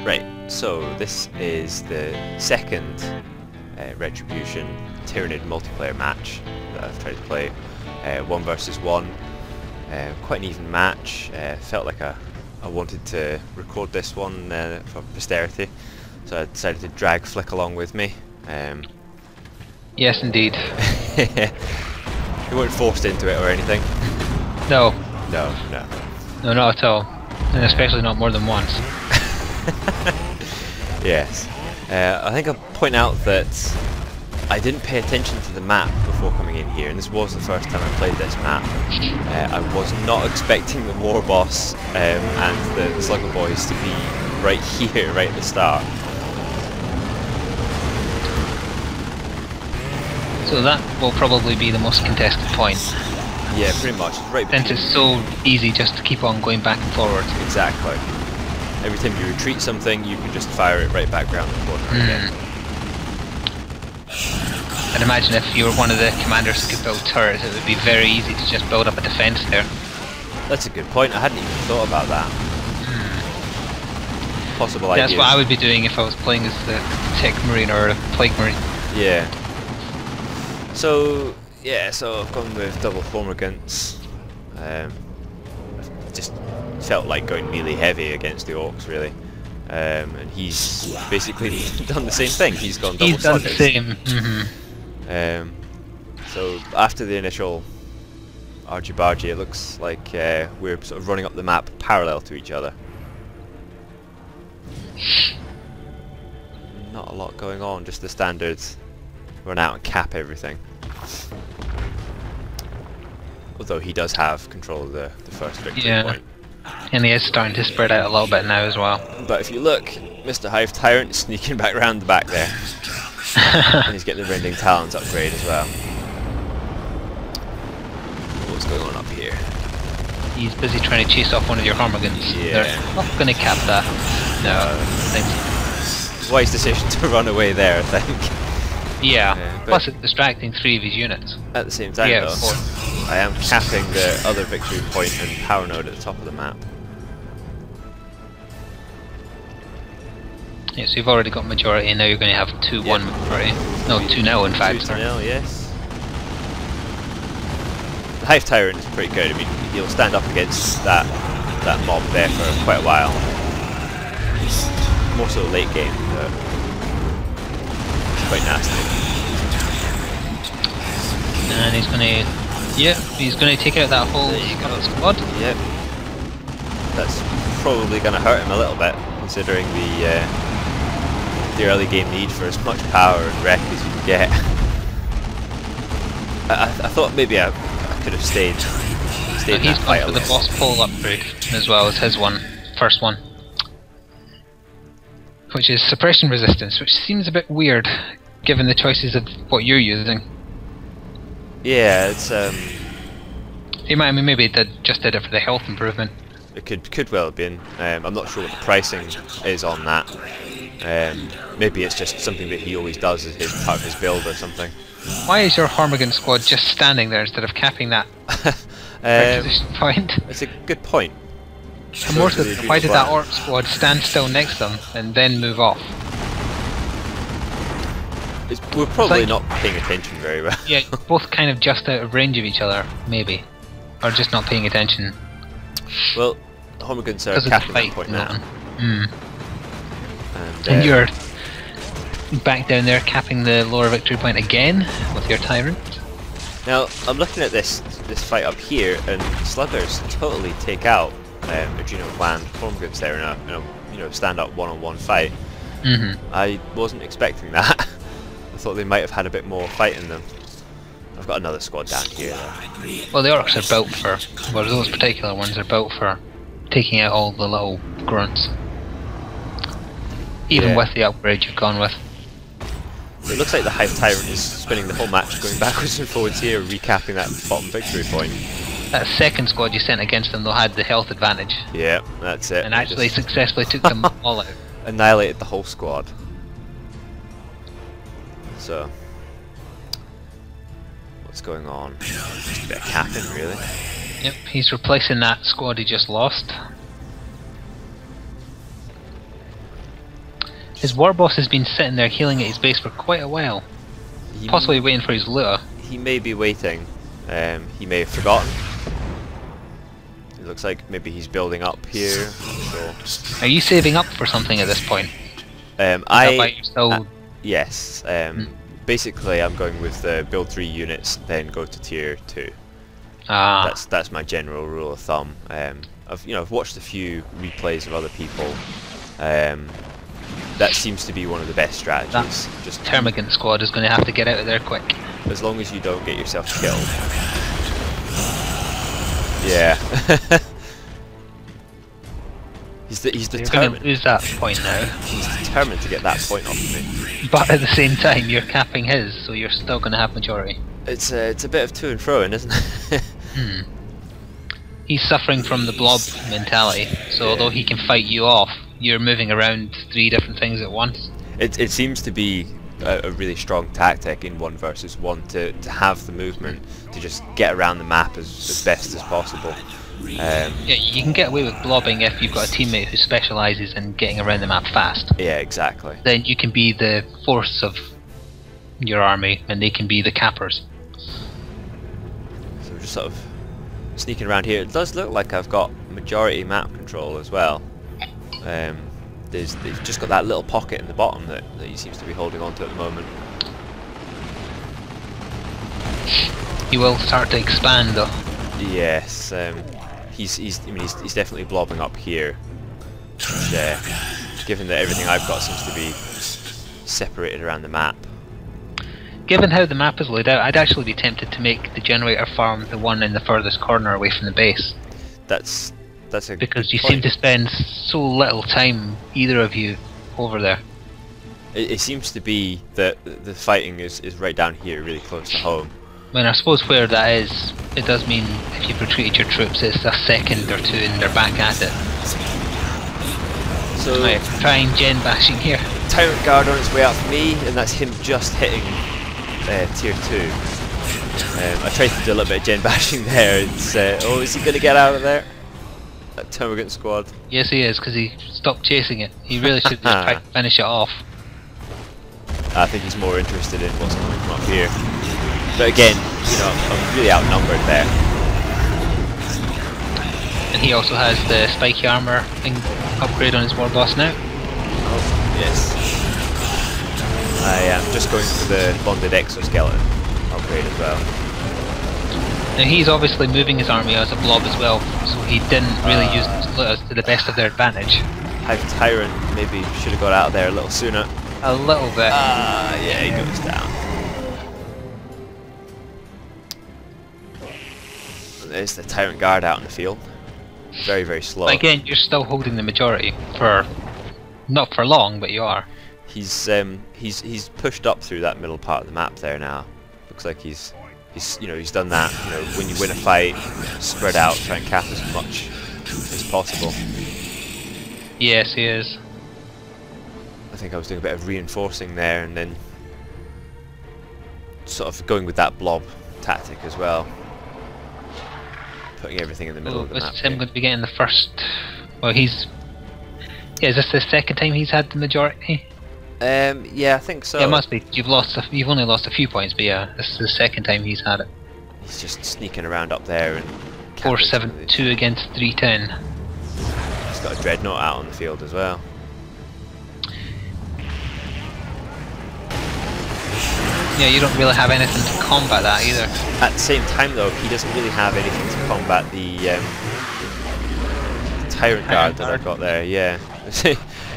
Right, so this is the second Retribution Tyranid multiplayer match that I've tried to play. 1 versus 1. Quite an even match. Felt like I wanted to record this one for posterity, so I decided to drag Flik along with me. Yes, indeed. You weren't forced into it or anything? No. No, no. No, not at all. And especially not more than once. Yes. I think I'll point out that I didn't pay attention to the map before coming in here, and this was the first time I played this map. I was not expecting the war boss and the slugger boys to be right here, right at the start. So that will probably be the most contested point. Yeah, pretty much. Right. Since it's so easy just to keep on going back and forward. Exactly. Every time you retreat something, you can just fire it right back around the corner again. I'd imagine if you were one of the commanders who could build turrets, it would be very easy to just build up a defence there. That's a good point. I hadn't even thought about that. Possible idea. That's what I would be doing if I was playing as the Tech Marine or a Plague Marine. Yeah. So yeah, so I've gone with double Formagants. Just felt like going melee heavy against the orcs, really. And he's basically done the same thing. He's gone double sluggers. He's done the same. So after the initial argy-bargy, it looks like we're sort of running up the map parallel to each other. Not a lot going on, just the standards. Run out and cap everything. Although he does have control of the first victory point. And he is starting to spread out a little bit now as well. But if you look, Mr. Hive Tyrant is sneaking back round the back there. And he's getting the Rending Talons upgrade as well. What's going on up here? He's busy trying to chase off one of your Hormigans. Yeah. They're not going to cap that. No. Wise decision to run away there, I think. Yeah. Plus it's distracting 3 of his units. At the same time though, I am capping the other victory point and power node at the top of the map. Yeah, so you've already got majority and now you're going to have 2-1 majority. No, 2-0 in fact. 2-0, yes. The Hive Tyrant is pretty good. I mean, he'll stand up against that mob there for quite a while. More so late game, but it's quite nasty. And he's going to... Yep, he's going to take out that whole squad. Yep. That's probably going to hurt him a little bit, considering the early game need for as much power and wreck as you can get. I thought maybe I could have stayed in He's that fight gone for the boss pole upgrade as well as his first one. Which is suppression resistance, which seems a bit weird given the choices of what you're using. Yeah, it's I mean, maybe it just did it for the health improvement. It could well have been. I'm not sure what the pricing is on that. Maybe it's just something that he always does as part of his build or something. Why is your Hormigan squad just standing there instead of capping that requisition point? It's a good point. And more so, why did that orc squad stand still next to them and then move off? We're probably not paying attention very well. Yeah, both kind of just out of range of each other, maybe. Or just not paying attention. Well, the Hormigans are capping that point now. And you're back down there capping the lower victory point again with your Tyrant. Now, I'm looking at this fight up here, and Sluggers totally take out Adreno Clan Hormigans there in a stand-up one-on-one fight. I wasn't expecting that. I thought they might have had a bit more fight in them. I've got another squad down here though. Well, the orcs are built for, well, those particular ones are built for taking out all the little grunts. Even with the upgrade you've gone with. It looks like the Hive Tyrant is spending the whole match going backwards and forwards here, recapping that bottom victory point. That second squad you sent against them, though, had the health advantage. Yeah, that's it. And actually successfully took them all out. Annihilated the whole squad. So, what's going on? Just a bit of capping, really. Yep, he's replacing that squad he just lost. His war boss has been sitting there healing at his base for quite a while. Possibly waiting for his looter. He may be waiting. He may have forgotten. It looks like maybe he's building up here. So. Are you saving up for something at this point? Yes. Basically, I'm going with build 3 units, then go to tier 2. That's my general rule of thumb. I've watched a few replays of other people. That seems to be one of the best strategies. Just Termagant squad is going to have to get out of there quick. As long as you don't get yourself killed. Yeah. he's determined. You're going to lose that point now. He's determined to get that point off of me. But at the same time, you're capping his, so you're still going to have majority. It's a bit of to and fro, isn't it? He's suffering from the blob mentality, so although he can fight you off, you're moving around 3 different things at once. It seems to be a really strong tactic in 1 versus 1 to have the movement to just get around the map as best as possible. Yeah, you can get away with blobbing if you've got a teammate who specialises in getting around the map fast. Yeah, exactly. Then you can be the force of your army, and they can be the cappers. So we're just sort of sneaking around here. It does look like I've got majority map control as well. They've just got that little pocket in the bottom that he seems to be holding on to at the moment. He will start to expand though. Yes, he's definitely blobbing up here. And, given that everything I've got seems to be separated around the map. Given how the map is laid out, I'd actually be tempted to make the generator farm the one in the furthest corner away from the base. That's a because you point. seem to spend so little time, either of you, over there. It seems to be that the fighting is right down here, really close to home. I mean, I suppose where that is, it does mean if you've retreated your troops, it's a second or 2 and they're back at it. So right, trying gen bashing here. Tyrant Guard on its way up for me, and that's him just hitting tier 2. I tried to do a little bit of gen bashing there. It's oh, is he going to get out of there? That Termagant squad. Yes, he is, because he stopped chasing it. He really should just try to finish it off. I think he's more interested in what's coming from up here. But again, I'm really outnumbered there. And he also has the spiky armor upgrade on his war boss now. Oh, yes. I am just going for the bonded exoskeleton upgrade as well. Now he's obviously moving his army as a blob as well, so he didn't really use his looters to the best of their advantage. Hive Tyrant maybe should have got out of there a little sooner. A little bit. Yeah, he goes down. There's the Tyrant Guard out in the field. Very, very slow. But again, you're still holding the majority for not for long, but you are. He's pushed up through that middle part of the map there now. Looks like he's done that. When you win a fight, spread out, try and cap as much as possible. Yes, he is. I think I was doing a bit of reinforcing there, and then sort of going with that blob tactic as well. Putting everything in the middle of the map. Is him going to be getting the first? Well, he's. Yeah, is this the second time he's had the majority? Yeah, I think so. Yeah, it must be. You've only lost a few points, but yeah, this is the second time he's had it. He's just sneaking around up there and. 472 against 310. He's got a dreadnought out on the field as well. Yeah, you don't really have anything to combat that either. At the same time though, he doesn't really have anything to combat the Tyrant Guard that I've got there, yeah.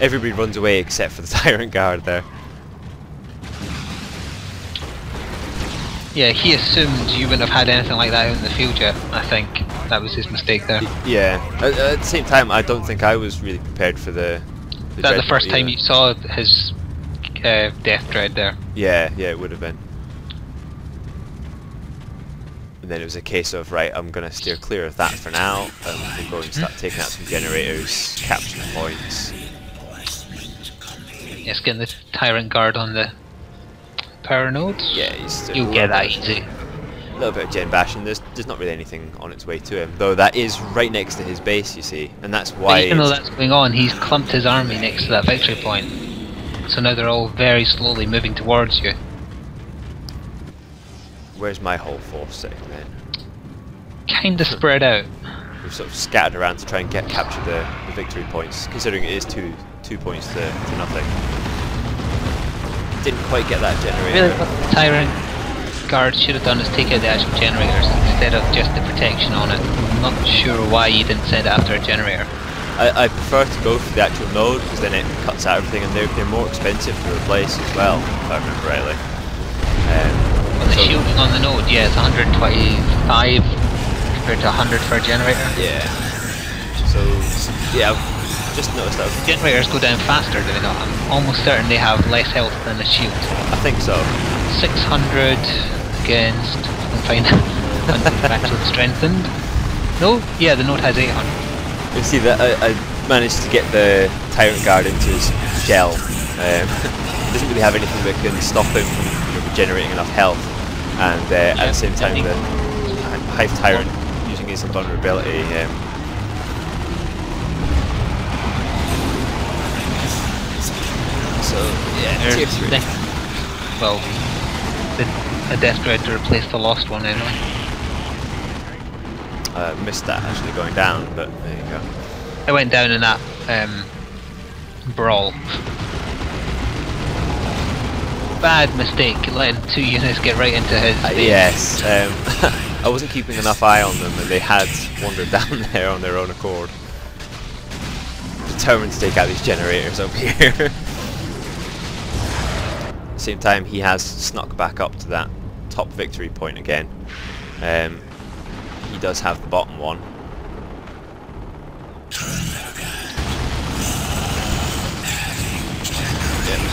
Everybody runs away except for the Tyrant Guard there. Yeah, he assumed you wouldn't have had anything like that out in the field yet, I think. That was his mistake there. Yeah, at the same time I don't think I was really prepared for the That's the first time you saw his death dread there. Yeah, it would have been. And then it was a case of, right, I'm going to steer clear of that for now, and we'll go and start taking out some generators, capturing points. Yes, getting the Tyrant Guard on the power nodes. Yeah, you'll get that easy. A little bit of gen bashing. There's not really anything on its way to him, though that is right next to his base, you see, and that's why. But even though that's going on, he's clumped his army next to that victory point. so now they're all very slowly moving towards you. Where's my whole force sitting then? Kinda spread out. We've sort of scattered around to try and capture the victory points, considering it is two points to nothing. Didn't quite get that generator. Really, what the Tyrant Guard should have done is take out the actual generators instead of just the protection on it. I'm not sure why you didn't send it after a generator. I prefer to go for the actual node, because then it cuts out everything, and they're more expensive to replace as well, if I remember rightly. Well, the shielding on the node, yeah, it's 125 compared to 100 for a generator. Yeah. So, yeah, I've just noticed that. Generators go down faster, do they not? I'm almost certain they have less health than the shield. I think so. 600 against, I can find actually strengthened. No? Yeah, the node has 800. You see that I managed to get the Tyrant Guard into his shell. He doesn't really have anything that can stop him from regenerating enough health, and at the same time the Hive Tyrant using his invulnerability. So yeah, tier 3. Well, a Death Dread to replace the lost one anyway. Missed that actually going down, but there you go. I went down in that brawl. Bad mistake, letting 2 units get right into his base. Yes, I wasn't keeping enough eye on them, and they had wandered down there on their own accord. Determined to take out these generators up here. At the same time, he has snuck back up to that top victory point again. He does have the bottom one.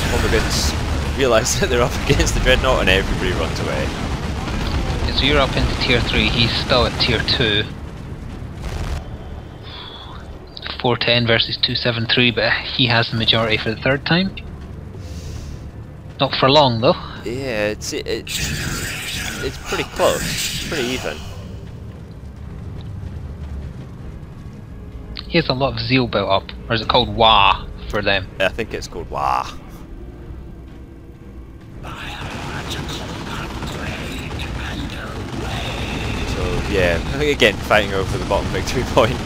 Hormagaunts realise that they're up against the Dreadnought, and everybody runs away. Yeah, so you're up into tier 3, he's still at tier 2. 410 versus 273, but he has the majority for the third time. Not for long though. Yeah, it's pretty close. It's pretty even. He has a lot of zeal built up, or is it called Wah for them? I think it's called Wah. So yeah, again fighting over the bottom victory point.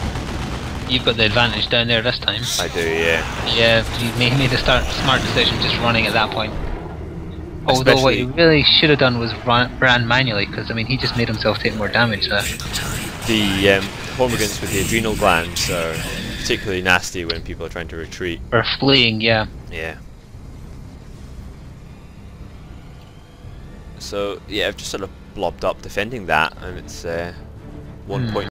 You've got the advantage down there this time. I do, yeah. Yeah, you made a smart decision just running at that point. Although what he really should have done was ran manually, because I mean he just made himself take more damage there. The Hormagaunts with the adrenal glands are particularly nasty when people are trying to retreat. Or fleeing, yeah. Yeah. So yeah, I've just sort of blobbed up defending that, and it's 1 point